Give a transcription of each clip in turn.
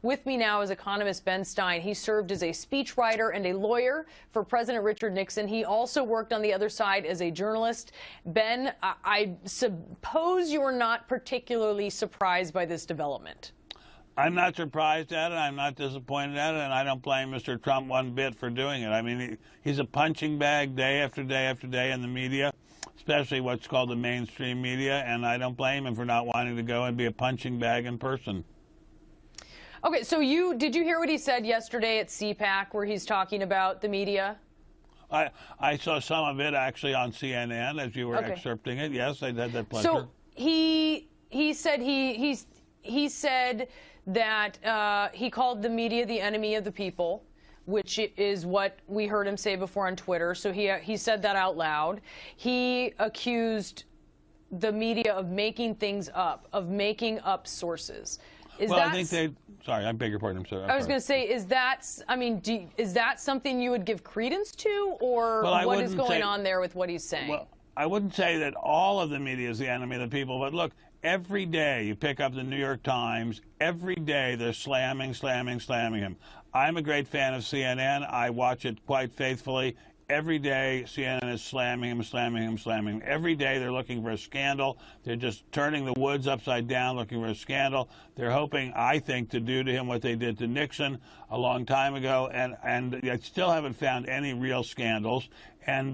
With me now is economist Ben Stein. He served as a speechwriter and a lawyer for President Richard Nixon. He also worked on the other side as a journalist. Ben, I suppose you're not particularly surprised by this development. I'm not surprised at it. I'm not disappointed at it, and I don't blame Mr. Trump one bit for doing it. I mean, he's a punching bag day after day after day in the media, especially what's called the mainstream media, and I don't blame him for not wanting to go and be a punching bag in person. Okay, so did you hear what he said yesterday at CPAC where he's talking about the media? I saw some of it actually on CNN as you were excerpting it. Yes, I had that pleasure. So he said he said that he called the media the enemy of the people, which is what we heard him say before on Twitter. So he said that out loud. He accused the media of making things up, of making up sources. I think they. Sorry, I beg your pardon. I'm sorry. I was going to say, is that something you would give credence to, or what is going on there with what he's saying? Well, I wouldn't say that all of the media is the enemy of the people, but look, every day you pick up the New York Times, every day they're slamming him. I'm a great fan of CNN. I watch it quite faithfully. Every day CNN is slamming him. Every day they're looking for a scandal. They're just turning the woods upside down looking for a scandal. They're hoping, I think, to do to him what they did to Nixon a long time ago, and I still haven't found any real scandals. And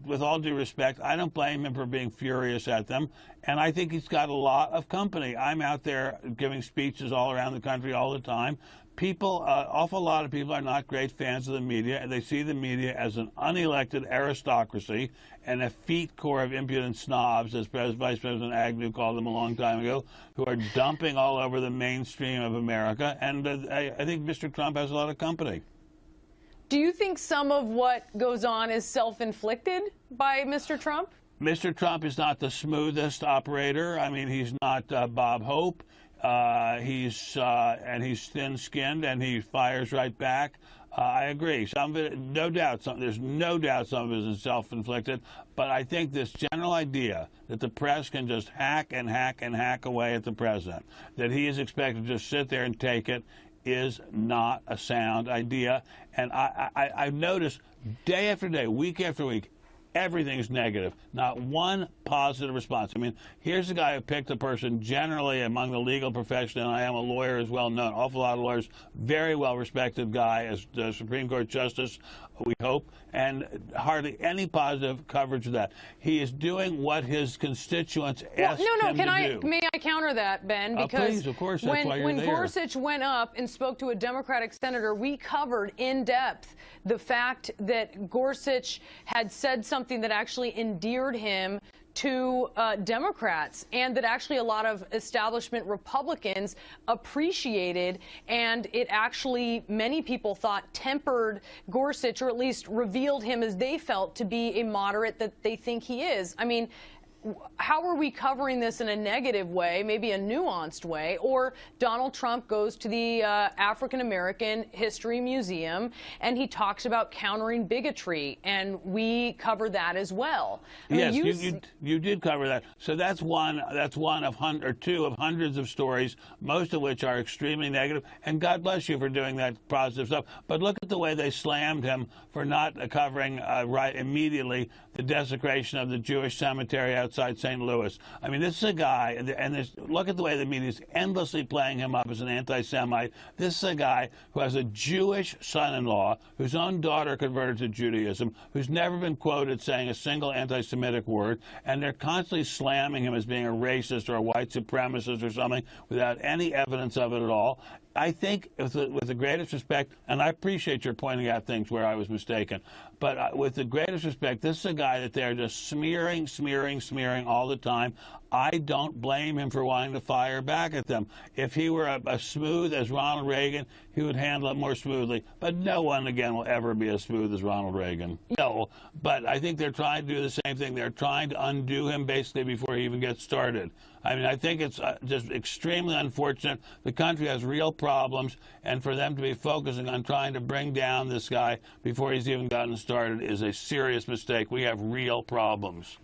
with all due respect, I don't blame him for being furious at them. And I think he's got a lot of company. I'm out there giving speeches all around the country all the time. People, awful lot of people are not great fans of the media, and they see the media as an unelected aristocracy and a effete corps of impudent snobs, as Vice President Agnew called them a long time ago, who are dumping all over the mainstream of America. And I think Mr. Trump has a lot of company. Do you think some of what goes on is self-inflicted by Mr. Trump? Mr. Trump is not the smoothest operator. I mean, he's not Bob Hope. He's thin-skinned, and he fires right back. I agree. Some of it, there's no doubt some of it is self-inflicted. But I think this general idea that the press can just hack and hack and hack away at the president, that he is expected to just sit there and take it, is not a sound idea. And I've noticed day after day, week after week, everything's negative. Not one positive response. I mean, here's a guy who picked a person generally among the legal profession, and I am a lawyer as well known, awful lot of lawyers, very well-respected guy as the Supreme Court Justice, we hope, and hardly any positive coverage of that. He is doing what his constituents asked him to do. May I counter that, Ben? Because please, of course, that's why you're when there. Gorsuch went up and spoke to a Democratic senator, we covered in depth the fact that Gorsuch had said something that actually endeared him to Democrats, and that actually a lot of establishment Republicans appreciated, and it actually, many people thought, tempered Gorsuch, or at least revealed him as they felt to be a moderate that they think he is. I mean, how are we covering this in a negative way, maybe a nuanced way? Or Donald Trump goes to the African American History Museum and he talks about countering bigotry, and we cover that as well. Yes, you did cover that. So that's one of two of hundreds of stories, most of which are extremely negative. And God bless you for doing that positive stuff. But look at the way they slammed him for not covering right immediately the desecration of the Jewish cemetery outside St. Louis. I mean, this is a guy, and look at the way the media is endlessly playing him up as an anti-Semite. This is a guy who has a Jewish son-in-law, whose own daughter converted to Judaism, who's never been quoted saying a single anti-Semitic word, and they're constantly slamming him as being a racist or a white supremacist or something without any evidence of it at all. I think, with the greatest respect, and I appreciate your pointing out things where I was mistaken, but with the greatest respect, this is a guy that they're just smearing all the time. I don't blame him for wanting to fire back at them. If he were as smooth as Ronald Reagan, he would handle it more smoothly. But no one, again, will ever be as smooth as Ronald Reagan. No, but I think they're trying to do the same thing. They're trying to undo him basically before he even gets started. I mean, I think it's just extremely unfortunate. The country has real problems, and for them to be focusing on trying to bring down this guy before he's even gotten started is a serious mistake. We have real problems.